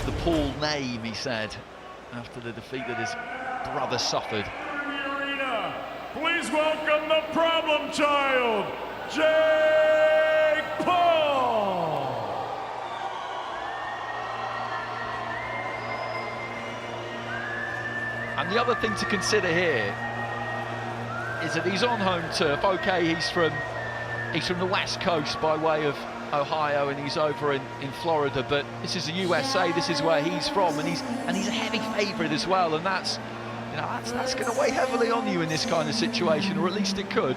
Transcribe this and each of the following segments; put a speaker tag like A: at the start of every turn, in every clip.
A: the Paul name, he said, after the defeat that his brother suffered.
B: Please welcome the problem child, Jake Paul.
A: And the other thing to consider here is that he's on home turf. Okay, he's from the West Coast by way of Ohio, and he's over in Florida, but this is the USA, this is where he's from, and he's a heavy favourite as well, and that's going to weigh heavily on you in this kind of situation, or at least it could.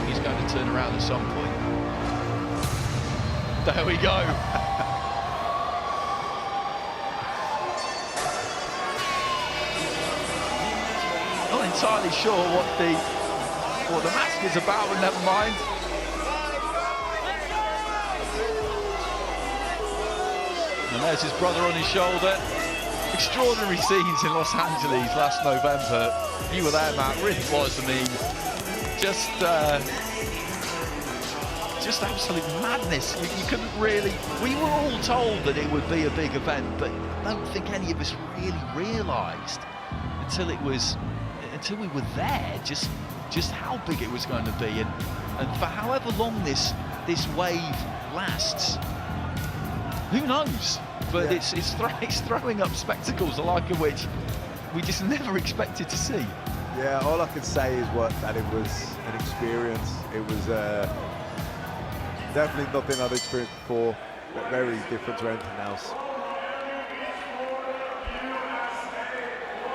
A: He's going to turn around at some point. There we go. Not entirely sure what the mask is about, but never mind. And there's his brother on his shoulder. Extraordinary scenes in Los Angeles last November. You were there, Matt. Really was. I mean, just absolute madness. You couldn't really. We were all told that it would be a big event, but I don't think any of us really realised until we were there just how big it was going to be, and for however long this wave lasts, who knows? But yeah. It's throwing up spectacles the like of which we just never expected to see.
C: Yeah, all I can say is that it was an experience. It was definitely nothing I've experienced before, but very different to anything else.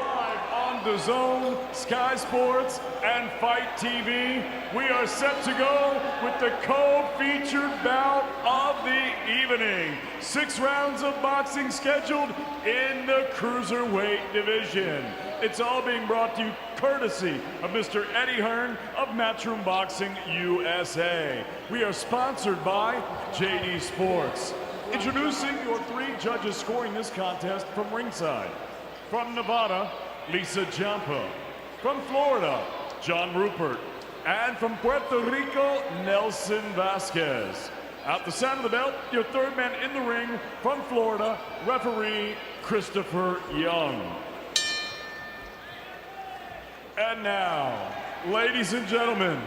B: Live on DAZN, Sky Sports, and Fight TV, we are set to go with the co-featured bout of the evening. 6 rounds of boxing scheduled in the cruiserweight division. It's all being brought to you courtesy of Mr. Eddie Hearn of Matchroom Boxing USA. We are sponsored by JD Sports. Introducing your 3 judges scoring this contest from ringside. From Nevada, Lisa Jampa. From Florida, John Rupert. And from Puerto Rico, Nelson Vasquez. At the sound of the belt, your 3rd man in the ring from Florida, referee Christopher Young. And now, ladies and gentlemen,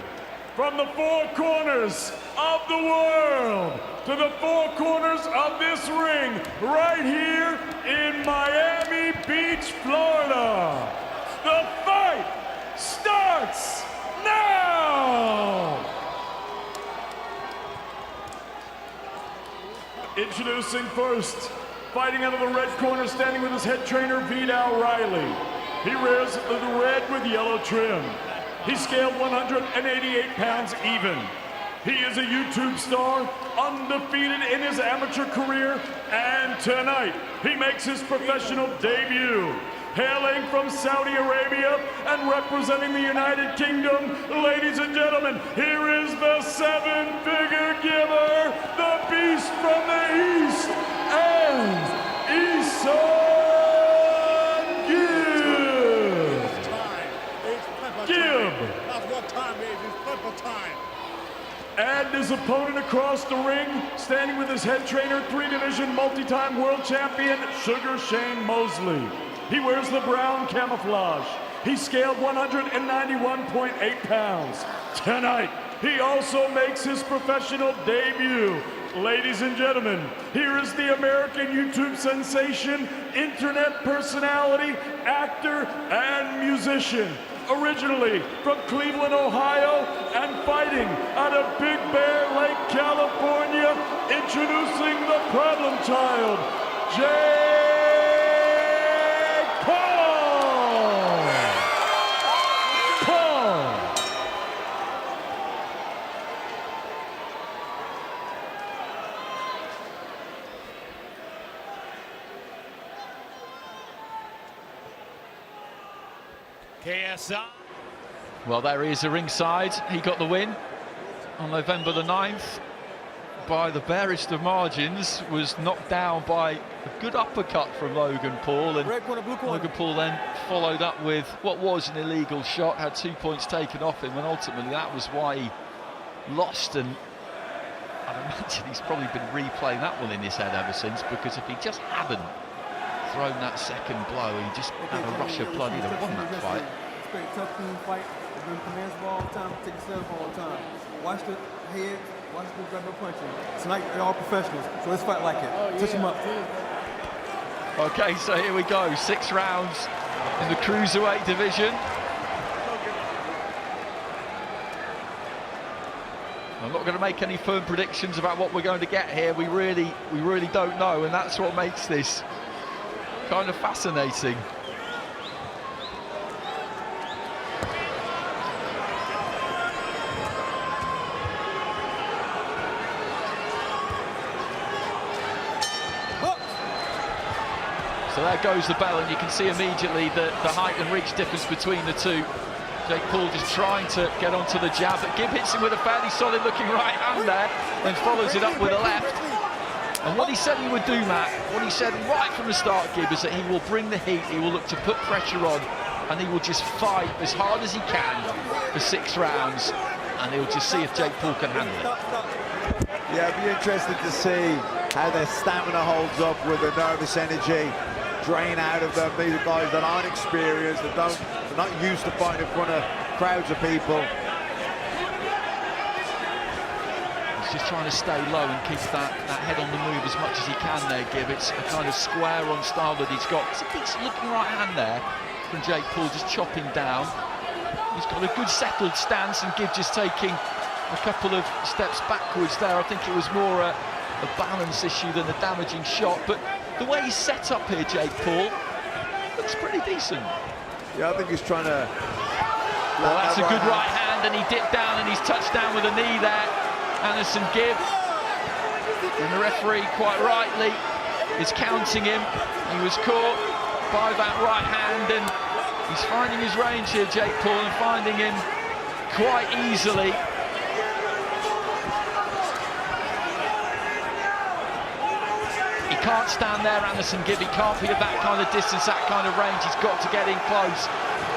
B: from the 4 corners of the world to the 4 corners of this ring, right here in Miami Beach, Florida, the fight starts now! Introducing first, fighting out of the red corner, standing with his head trainer, Vidal Riley. He wears the red with yellow trim. He scaled 188 pounds even. He is a YouTube star, undefeated in his amateur career, and tonight he makes his professional debut. Hailing from Saudi Arabia and representing the United Kingdom, ladies and gentlemen, here is the 7-figure giver, the beast from the east, and Esau. And his opponent across the ring, standing with his head trainer, 3-division multi-time world champion, Sugar Shane Mosley. He wears the brown camouflage. He scaled 191.8 pounds. Tonight, he also makes his professional debut. Ladies and gentlemen, here is the American YouTube sensation, internet personality, actor, and musician. Originally from Cleveland, Ohio, and fighting out of Big Bear Lake, California, introducing the problem child, Jake Paul!
D: KSI.
A: Well, there he is, the ringside. He got the win on November the 9th by the barest of margins, was knocked down by a good uppercut from Logan Paul, and Logan Paul then followed up with what was an illegal shot, had 2 points taken off him, and ultimately that was why he lost. And I'd imagine he's probably been replaying that one in his head ever since, because if he just hadn't thrown that second blow, he just had a rush of blood, he'd have won that fight.
E: Straight tough, clean fight. They're doing commands all the time, take yourself all the time. Watch the head, watch the grab no punching. Tonight, they're all professionals, so let's fight like it. Touch them up.
A: Okay, so here we go, 6 rounds in the cruiserweight division. I'm not going to make any firm predictions about what we're going to get here. We really don't know, and that's what makes this kind of fascinating. So there goes the bell, and you can see immediately the height and reach difference between the two. Jake Paul just trying to get onto the jab, but Gibb hits him with a fairly solid looking right hand there, and follows it up with a left. And what he said he would do, Matt, what he said right from the start, Gibb, is that he will bring the heat, he will look to put pressure on, and he will just fight as hard as he can for 6 rounds, and he'll just see if Jake Paul can handle it.
C: Yeah, it'll be interesting to see how their stamina holds up with the nervous energy drain out of them. These are guys that aren't experienced, that they're not used to fighting in front of crowds of people.
A: He's just trying to stay low and keep that head on the move as much as he can there, Gibb. It's a kind of square-on style that he's got. It's a decent looking right hand there from Jake Paul, just chopping down. He's got a good settled stance, and Gibb just taking a couple of steps backwards there. I think it was more a balance issue than a damaging shot, but the way he's set up here, Jake Paul, looks pretty decent.
C: Yeah, I think he's trying to...
A: Well, that's a good right hand, and he dipped down and he's touched down with a knee there, Anderson Gibb. And the referee, quite rightly, is counting him. He was caught by that right hand, and he's finding his range here, Jake Paul, and finding him quite easily. He can't stand there, Anderson Gibb. He can't be at that kind of distance, that kind of range. He's got to get in close.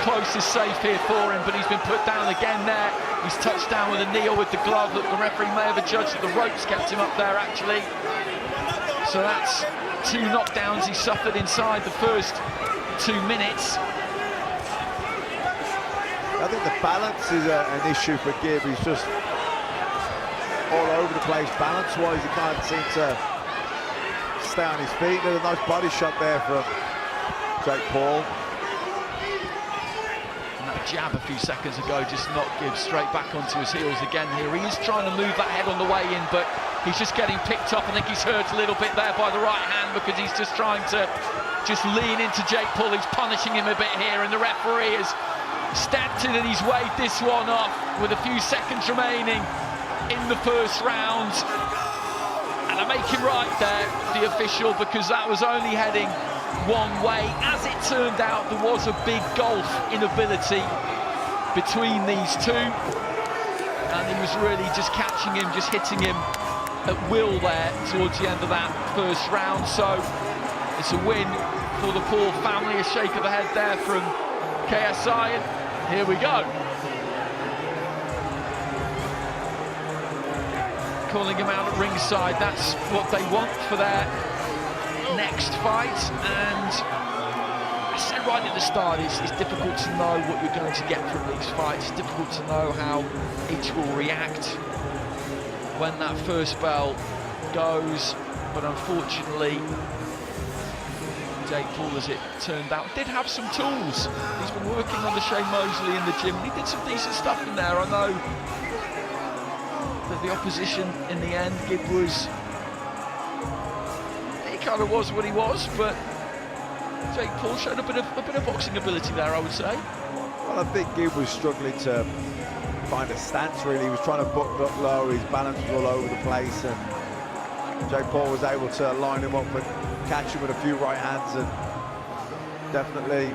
A: Close is safe here for him, but he's been put down again there. He's touched down with a knee or with the glove. Look, the referee may have adjudged that the ropes kept him up there, actually. So that's 2 knockdowns he suffered inside the first 2 minutes.
C: I think the balance is an issue for Gibb. He's just all over the place balance-wise. He can't seem to stay on his feet. There's a nice body shot there from Jake Paul.
A: And that jab a few seconds ago just knocked Gibb straight back onto his heels again here. He is trying to move that head on the way in, but he's just getting picked up. I think he's hurt a little bit there by the right hand, because he's just trying to lean into Jake Paul. He's punishing him a bit here, and the referee has stepped in and he's waved this one off with a few seconds remaining in the first round. And I make him right there, the official, because that was only heading one way. As it turned out, there was a big gulf in ability between these two, and he was really just catching him, just hitting him at will there towards the end of that first round. So it's a win for the Paul family. A shake of the head there from KSI, and here we go. Calling him out at ringside, that's what they want for their next fight. And I said right at the start, it's difficult to know what you're going to get from these fights. It's difficult to know how each will react when that first bell goes. But unfortunately, Jake Paul, as it turned out, did have some tools. He's been working on the Shane Mosley in the gym. He did some decent stuff in there. I know that the opposition in the end, Gibb was, he kind of was what he was, but Jake Paul showed a bit of boxing ability there, I would say.
C: Well, I think Gibb was struggling to find a stance, really. He was trying to buck up low, his balance was all over the place, and Jake Paul was able to line him up and catch him with a few right hands, and definitely